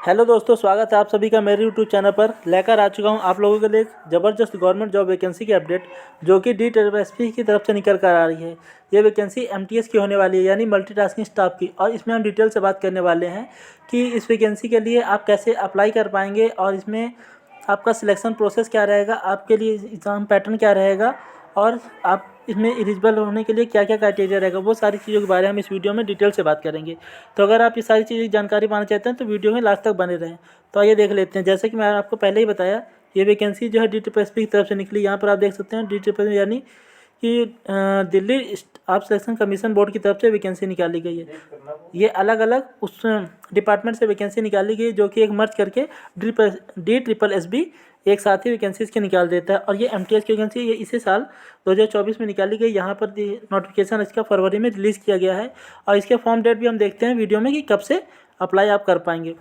Hello दोस्तों, स्वागत है आप सभी का मेरे यूट्यूब चैनल पर। लेकर आ चुका हूं आप लोगों के लिए एक ज़बरदस्त गवर्नमेंट जॉब वैकेंसी की अपडेट, जो कि DSSP की तरफ से निकल कर आ रही है। ये वैकेंसी MTS की होने वाली है, यानी मल्टीटास्किंग स्टाफ की। और इसमें हम डिटेल से बात करने वाले हैं कि इस वैकेंसी के लिए आप कैसे अप्लाई कर पाएंगे और इसमें आपका सिलेक्शन प्रोसेस क्या रहेगा, आपके लिए एग्ज़ाम पैटर्न क्या रहेगा और आप इसमें एलिजिबल होने के लिए क्या क्या क्राइटेरिया रहेगा, वो सारी चीज़ों के बारे में हम इस वीडियो में डिटेल से बात करेंगे। तो अगर आप ये सारी चीज़ें की जानकारी पाना चाहते हैं तो वीडियो में लास्ट तक बने रहें। तो आइए देख लेते हैं। जैसे कि मैं आपको पहले ही बताया, ये वैकेंसी जो है DSSP की तरफ से निकली। यहाँ पर आप देख सकते हैं DSSP यानी कि दिल्ली आप सिलेक्शन कमीशन बोर्ड की तरफ से वैकेंसी निकाली गई है। ये अलग अलग उस डिपार्टमेंट से वैकेंसी निकाली गई, जो कि एक मर्ज करके DSSB एक साथ ही वैकेंसी इसकी निकाल देता है। और ये MTS की वैकेंसी ये इसी साल 2024 में निकाली गई। यहाँ पर नोटिफिकेशन इसका फरवरी में रिलीज़ किया गया है। और इसके फॉर्म डेट भी हम देखते हैं वीडियो में कि कब से अप्लाई आप कर पाएंगे।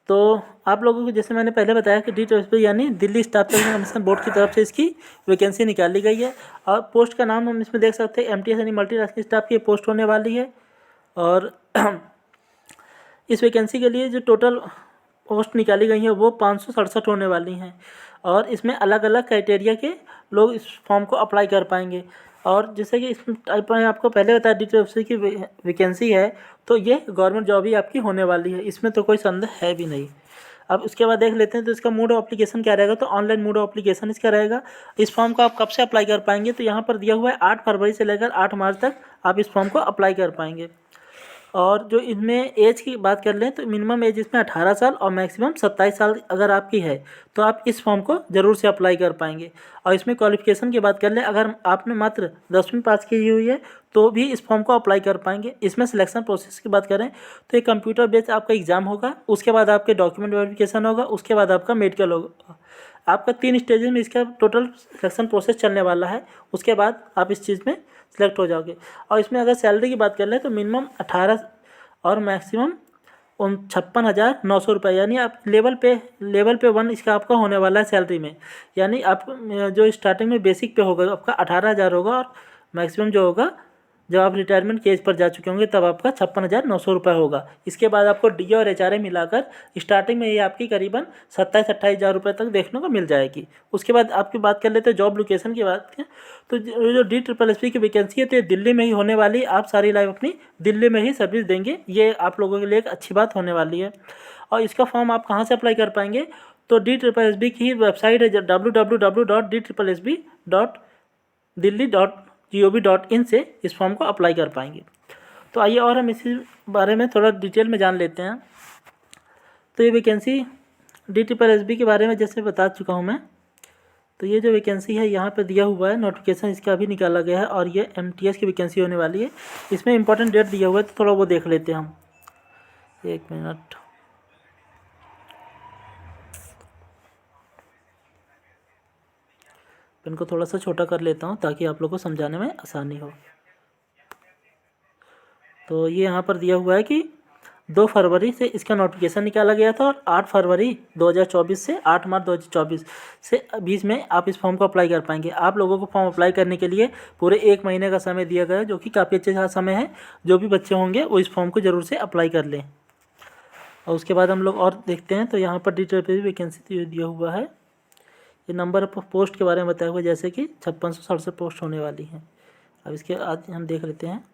तो आप लोगों को जैसे मैंने पहले बताया कि DSSP यानी Delhi staff selection commission board की तरफ से इसकी वैकेंसी निकाली गई है। और पोस्ट का नाम हम इसमें देख सकते हैं, MTS यानी मल्टीटास्किंग स्टाफ की पोस्ट होने वाली है। और इस वैकेंसी के लिए जो टोटल पोस्ट निकाली गई हैं वो 567 होने वाली हैं। और इसमें अलग अलग क्राइटेरिया के लोग इस फॉर्म को अप्लाई कर पाएंगे। और जैसे कि इसमें टाइप में आपको पहले बताया DSSP की वैकेंसी है, तो ये गवर्नमेंट जॉब ही आपकी होने वाली है, इसमें तो कोई संदेह है भी नहीं। अब उसके बाद देख लेते हैं तो इसका मोड ऑफ एप्लीकेशन क्या रहेगा। तो ऑनलाइन मोड ऑफ एप्लीकेशन इसका रहेगा। इस फॉर्म को आप कब से अप्लाई कर पाएंगे, तो यहाँ पर दिया हुआ है 8 फरवरी से लेकर 8 मार्च तक आप इस फॉर्म को अप्लाई कर पाएंगे। और जो इसमें एज की बात कर लें तो मिनिमम एज इसमें 18 साल और मैक्सिमम 27 साल अगर आपकी है तो आप इस फॉर्म को ज़रूर से अप्लाई कर पाएंगे। और इसमें क्वालिफिकेशन की बात कर लें, अगर आपने मात्र 10वीं पास की हुई है तो भी इस फॉर्म को अप्लाई कर पाएंगे। इसमें सिलेक्शन प्रोसेस की बात करें तो एक कंप्यूटर बेस्ड आपका एग्ज़ाम होगा, उसके बाद आपके डॉक्यूमेंट वेरिफिकेशन होगा, उसके बाद आपका मेडिकल होगा। आपका 3 स्टेजेस में इसका टोटल सिलेक्शन प्रोसेस चलने वाला है। उसके बाद आप इस चीज़ में सिलेक्ट हो जाओगे। और इसमें अगर सैलरी की बात कर लें तो मिनिमम 18 और मैक्सिमम 56,900 रुपये, यानी आप लेवल पे 1 इसका आपका होने वाला है सैलरी में। यानी आप जो स्टार्टिंग में बेसिक पे होगा आपका 18,000 होगा, और मैक्सिमम जो होगा जब आप रिटायरमेंट के एज पर जा चुके होंगे तब आपका 56,900 रुपये होगा। इसके बाद आपको DA और HRA मिलाकर स्टार्टिंग में ये आपकी करीबन 27-28 हज़ार रुपये तक देखने को मिल जाएगी। उसके बाद आपकी बात कर लेते हैं जॉब लोकेशन की बात करें तो जो DSSP की वैकेंसी है तो ये दिल्ली में ही होने वाली। आप सारी लाइफ अपनी दिल्ली में ही सर्विस देंगे, ये आप लोगों के लिए एक अच्छी बात होने वाली है। और इसका फॉर्म आप कहाँ से अप्लाई कर पाएंगे, तो DSSB की वेबसाइट है www.DSSSB.delhi.gov.in से इस फॉर्म को अप्लाई कर पाएंगे। तो आइए और हम इसी बारे में थोड़ा डिटेल में जान लेते हैं। तो ये वैकेंसी DSSB के बारे में जैसे बता चुका हूँ मैं। तो ये जो वैकेंसी है यहाँ पर दिया हुआ है, नोटिफिकेशन इसका भी निकाला गया है और ये MTS की वैकेंसी होने वाली है। इसमें इंपॉर्टेंट डेट दिया हुआ है तो थोड़ा वो देख लेते हैं हम। 1 मिनट। इनको थोड़ा सा छोटा कर लेता हूँ ताकि आप लोग को समझाने में आसानी हो। तो ये यहाँ पर दिया हुआ है कि 2 फरवरी से इसका नोटिफिकेशन निकाला गया था और 8 फरवरी 2024 से 8 मार्च 2024 से बीच में आप इस फॉर्म को अप्लाई कर पाएंगे। आप लोगों को फॉर्म अप्लाई करने के लिए पूरे 1 महीने का समय दिया गया है, जो कि काफ़ी अच्छा समय है। जो भी बच्चे होंगे वो इस फॉर्म को ज़रूर से अप्लाई कर लें। और उसके बाद हम लोग और देखते हैं तो यहाँ पर DSSP वैकेंसी दिया हुआ है। ये नंबर ऑफ पोस्ट के बारे में बताया हुआ है, जैसे कि 5667 पोस्ट होने वाली हैं। अब इसके आज हम देख लेते हैं।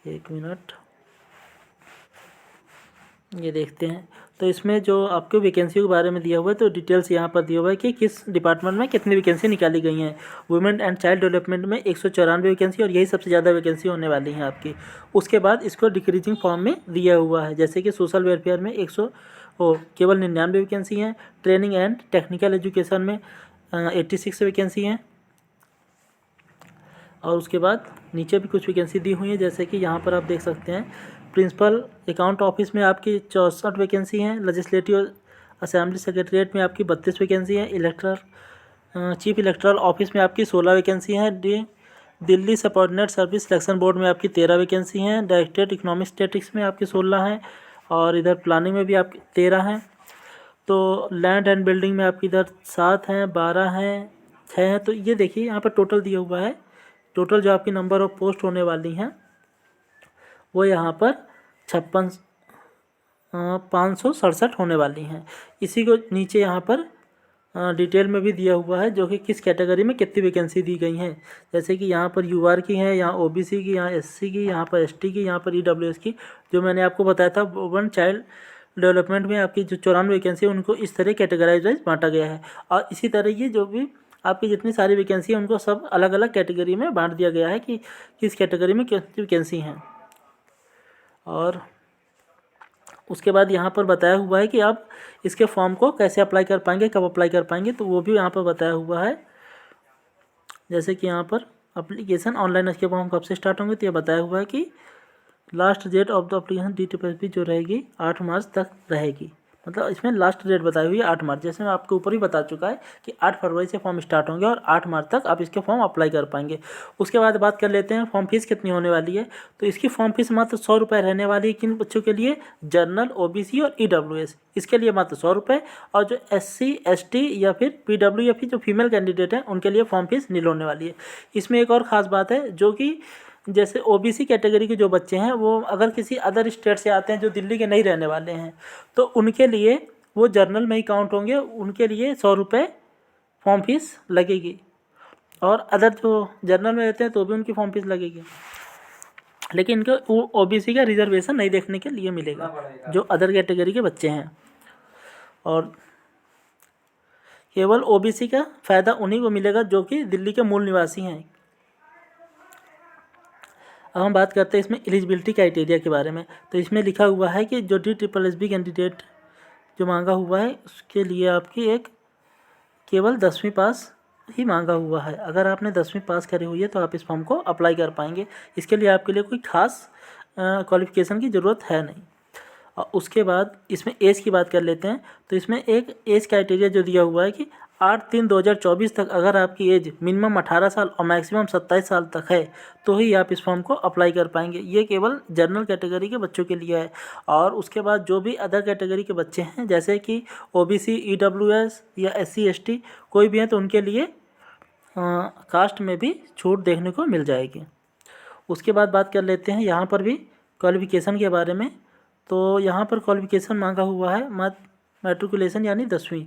एक मिनट, ये देखते हैं। तो इसमें जो आपको वैकेंसी के बारे में दिया हुआ है तो डिटेल्स यहाँ पर दिया हुआ है कि किस डिपार्टमेंट में कितनी वैकेंसी निकाली गई हैं। वुमेन एंड चाइल्ड डेवलपमेंट में 194 वैकेंसी, और यही सबसे ज़्यादा वैकेंसी होने वाली हैं आपकी। उसके बाद इसको डिक्रीजिंग फॉर्म में दिया हुआ है, जैसे कि सोशल वेलफेयर में केवल 99 वैकेंसी हैं। ट्रेनिंग एंड टेक्निकल एजुकेशन में 86 वैकेंसी हैं। और उसके बाद नीचे भी कुछ वैकेंसी दी हुई है, जैसे कि यहाँ पर आप देख सकते हैं प्रिंसिपल अकाउंट ऑफिस में आपकी 64 वैकेंसी हैं। लेजिस्लेटिव असेंबली सेक्रेटरीट में आपकी 32 वैकेंसी हैं। चीफ इलेक्टोरल ऑफिस में आपकी 16 वैकेंसी हैं। Delhi subordinate service selection board में आपकी 13 वैकेंसी हैं। डायरेक्टरेट इकोनॉमिक स्टैटिस्टिक्स में आपकी 16 हैं, और इधर प्लानिंग में भी आपकी 13 हैं। तो लैंड एंड बिल्डिंग में आपकी इधर 7 हैं, 12 हैं, 6 हैं। तो ये देखिए यहाँ पर टोटल दिया हुआ है, टोटल जो आपकी नंबर ऑफ पोस्ट होने वाली हैं वो यहाँ पर 567 होने वाली हैं। इसी को नीचे यहाँ पर डिटेल में भी दिया हुआ है जो कि किस कैटेगरी में कितनी वैकेंसी दी गई हैं। जैसे कि यहाँ पर यूआर की है, यहाँ ओबीसी की, यहाँ एससी की, यहाँ पर एसटी की, यहाँ पर ईडब्ल्यूएस की। जो मैंने आपको बताया था वुमेन चाइल्ड डेवलपमेंट में आपकी जो 94 वैकेंसी है उनको इस तरह कैटेगराइज वाइज बांटा गया है। और इसी तरह ये जो भी आपकी जितनी सारी वैकेंसी है उनको सब अलग अलग कैटेगरी में बांट दिया गया है कि किस कैटेगरी में कितनी वैकेंसी हैं। और उसके बाद यहाँ पर बताया हुआ है कि आप इसके फॉर्म को कैसे अप्लाई कर पाएंगे, कब अप्लाई कर पाएंगे, तो वो भी यहाँ पर बताया हुआ है। जैसे कि यहाँ पर एप्लीकेशन ऑनलाइन इसके फॉर्म कब से स्टार्ट होंगे, तो ये बताया हुआ है कि last date of the application DTPSB जो रहेगी 8 मार्च तक रहेगी। मतलब इसमें लास्ट डेट बताई हुई है 8 मार्च। जैसे मैं आपके ऊपर ही बता चुका है कि 8 फरवरी से फॉर्म स्टार्ट होंगे और 8 मार्च तक आप इसके फॉर्म अप्लाई कर पाएंगे। उसके बाद बात कर लेते हैं फॉर्म फीस कितनी होने वाली है। तो इसकी फॉर्म फीस मात्र 100 रुपये रहने वाली है। किन बच्चों के लिए? जनरल, OBC और EWS, इसके लिए मात्र 100 रुपये। और जो SC ST या फिर PW या फिर जो फीमेल कैंडिडेट हैं उनके लिए फॉर्म फीस नील होने वाली है। इसमें एक और ख़ास बात है जो कि जैसे OBC कैटेगरी के जो बच्चे हैं वो अगर किसी अदर स्टेट से आते हैं जो दिल्ली के नहीं रहने वाले हैं तो उनके लिए वो जर्नल में ही काउंट होंगे, उनके लिए 100 रुपये फॉर्म फीस लगेगी। और अदर जो जर्नल में रहते हैं तो भी उनकी फॉर्म फीस लगेगी, लेकिन इनको OBC का रिजर्वेशन नहीं देखने के लिए मिलेगा जो अदर कैटेगरी के बच्चे हैं। और केवल OBC का फ़ायदा उन्हीं को मिलेगा जो कि दिल्ली के मूल निवासी हैं। अब हम बात करते हैं इसमें एलिजिबिलिटी क्राइटेरिया के बारे में। तो इसमें लिखा हुआ है कि जो DSSB कैंडिडेट जो मांगा हुआ है उसके लिए आपकी एक केवल 10वीं पास ही मांगा हुआ है। अगर आपने 10वीं पास करी हुई है तो आप इस फॉर्म को अप्लाई कर पाएंगे। इसके लिए आपके लिए कोई ख़ास क्वालिफ़िकेशन की ज़रूरत है नहीं। और उसके बाद इसमें एज की बात कर लेते हैं। तो इसमें एक एज क्राइटेरिया जो दिया हुआ है कि 8/3/2024 तक अगर आपकी एज मिनिमम 18 साल और मैक्सिमम 27 साल तक है तो ही आप इस फॉर्म को अप्लाई कर पाएंगे। ये केवल जनरल कैटेगरी के बच्चों के लिए है। और उसके बाद जो भी अदर कैटेगरी के बच्चे हैं जैसे कि OBC, EWS या SC ST कोई भी हैं तो उनके लिए कास्ट में भी छूट देखने को मिल जाएगी। उसके बाद बात कर लेते हैं यहाँ पर भी क्वालिफ़िकेशन के बारे में। तो यहाँ पर क्वालिफ़िकेशन मांगा हुआ है मैट्रिकुलेशन यानी 10वीं,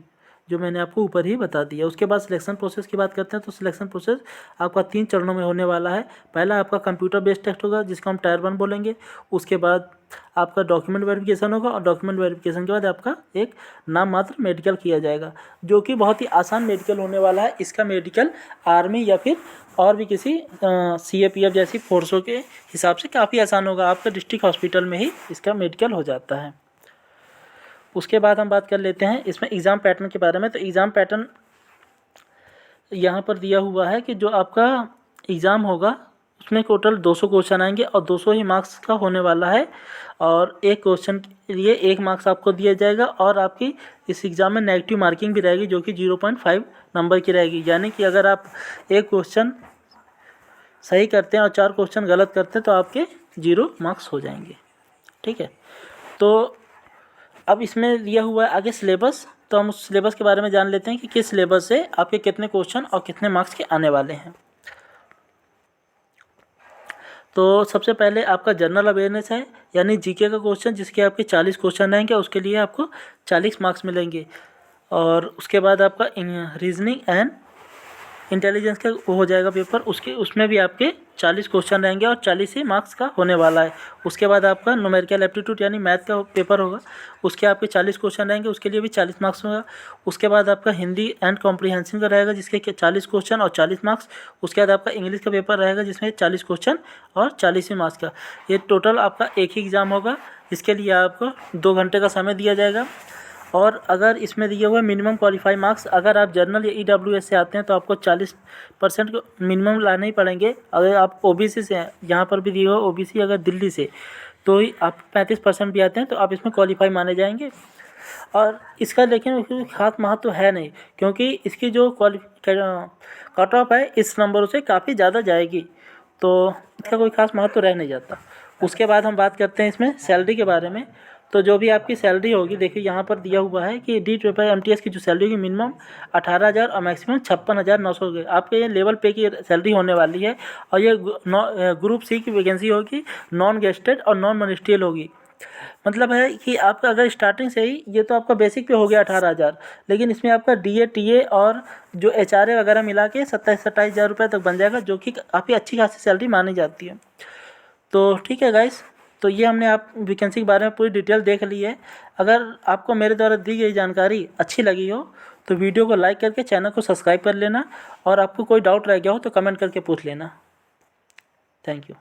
जो मैंने आपको ऊपर ही बता दिया। उसके बाद सिलेक्शन प्रोसेस की बात करते हैं। तो सिलेक्शन प्रोसेस आपका 3 चरणों में होने वाला है। पहला आपका कंप्यूटर बेस्ड टेस्ट होगा जिसको हम टायर 1 बोलेंगे। उसके बाद आपका डॉक्यूमेंट वेरिफिकेशन होगा और डॉक्यूमेंट वेरिफिकेशन के बाद आपका एक नाम मात्र मेडिकल किया जाएगा जो कि बहुत ही आसान मेडिकल होने वाला है। इसका मेडिकल आर्मी या फिर और भी किसी CAPF जैसी फोर्सों के हिसाब से काफ़ी आसान होगा। आपका डिस्ट्रिक्ट हॉस्पिटल में ही इसका मेडिकल हो जाता है। उसके बाद हम बात कर लेते हैं इसमें एग्ज़ाम पैटर्न के बारे में। तो एग्ज़ाम पैटर्न यहाँ पर दिया हुआ है कि जो आपका एग्ज़ाम होगा उसमें टोटल 200 क्वेश्चन आएंगे और 200 ही मार्क्स का होने वाला है। और एक क्वेश्चन के लिए 1 मार्क्स आपको दिया जाएगा। और आपकी इस एग्ज़ाम में नेगेटिव मार्किंग भी रहेगी जो कि 0.5 नंबर की रहेगी। यानी कि अगर आप एक क्वेश्चन सही करते हैं और 4 क्वेश्चन गलत करते हैं तो आपके 0 मार्क्स हो जाएंगे। ठीक है, तो अब इसमें दिया हुआ है आगे सिलेबस। तो हम उस सिलेबस के बारे में जान लेते हैं कि किस सिलेबस से आपके कितने क्वेश्चन और कितने मार्क्स के आने वाले हैं। तो सबसे पहले आपका जनरल अवेयरनेस है यानी GK का क्वेश्चन जिसके आपके 40 क्वेश्चन रहेंगे, उसके लिए आपको 40 मार्क्स मिलेंगे। और उसके बाद आपका रीजनिंग एंड इंटेलिजेंस का वो हो जाएगा पेपर, उसमें भी आपके 40 क्वेश्चन रहेंगे और 40 ही मार्क्स का होने वाला है। उसके बाद आपका न्यूमेरिकल एप्टीट्यूड यानी मैथ का पेपर होगा, उसके आपके 40 क्वेश्चन रहेंगे, उसके लिए भी 40 मार्क्स होगा। उसके बाद आपका हिंदी एंड कॉम्प्रीहेंशन का रहेगा जिसके 40 क्वेश्चन और 40 मार्क्स। उसके बाद आपका इंग्लिश का पेपर रहेगा जिसमें 40 क्वेश्चन और 40 ही मार्क्स का। ये टोटल आपका एक ही एग्ज़ाम होगा जिसके लिए आपको 2 घंटे का समय दिया जाएगा। और अगर इसमें दिए हुए मिनिमम क्वालिफाई मार्क्स अगर आप जनरल या EWS से आते हैं तो आपको 40% को मिनिमम लाने ही पड़ेंगे। अगर आप OBC से हैं, यहाँ पर भी दिए हुआ OBC अगर दिल्ली से, तो ही आप 35% भी आते हैं तो आप इसमें क्वालिफाई माने जाएंगे। और इसका लेकिन खास महत्व है नहीं क्योंकि इसकी जो कट ऑफ है इस नंबरों से काफ़ी ज़्यादा जाएगी, तो इसका कोई खास महत्व रह नहीं जाता। उसके बाद हम बात करते हैं इसमें सैलरी के बारे में। तो जो भी आपकी सैलरी होगी, देखिए यहाँ पर दिया हुआ है कि D25 MTS की जो सैलरी होगी मिनिमम 18,000 और मैक्सिमम 56,900 होगी। आपके ये लेवल पे की सैलरी होने वाली है। और ये ग्रुप सी की वैकेंसी होगी, नॉन गेस्टेड और नॉन मिनिस्ट्रियल होगी। मतलब है कि आपका अगर स्टार्टिंग से ही ये तो आपका बेसिक पे हो गया 18,000, लेकिन इसमें आपका DA TA और जो HRA वगैरह मिला के 27-28 हज़ार रुपये तक बन जाएगा, जो कि काफ़ी अच्छी खासी सैलरी मानी जाती है। तो ठीक है गाइस, तो ये हमने आप वैकेंसी के बारे में पूरी डिटेल देख ली है। अगर आपको मेरे द्वारा दी गई जानकारी अच्छी लगी हो तो वीडियो को लाइक करके चैनल को सब्सक्राइब कर लेना, और आपको कोई डाउट रह गया हो तो कमेंट करके पूछ लेना। Thank you.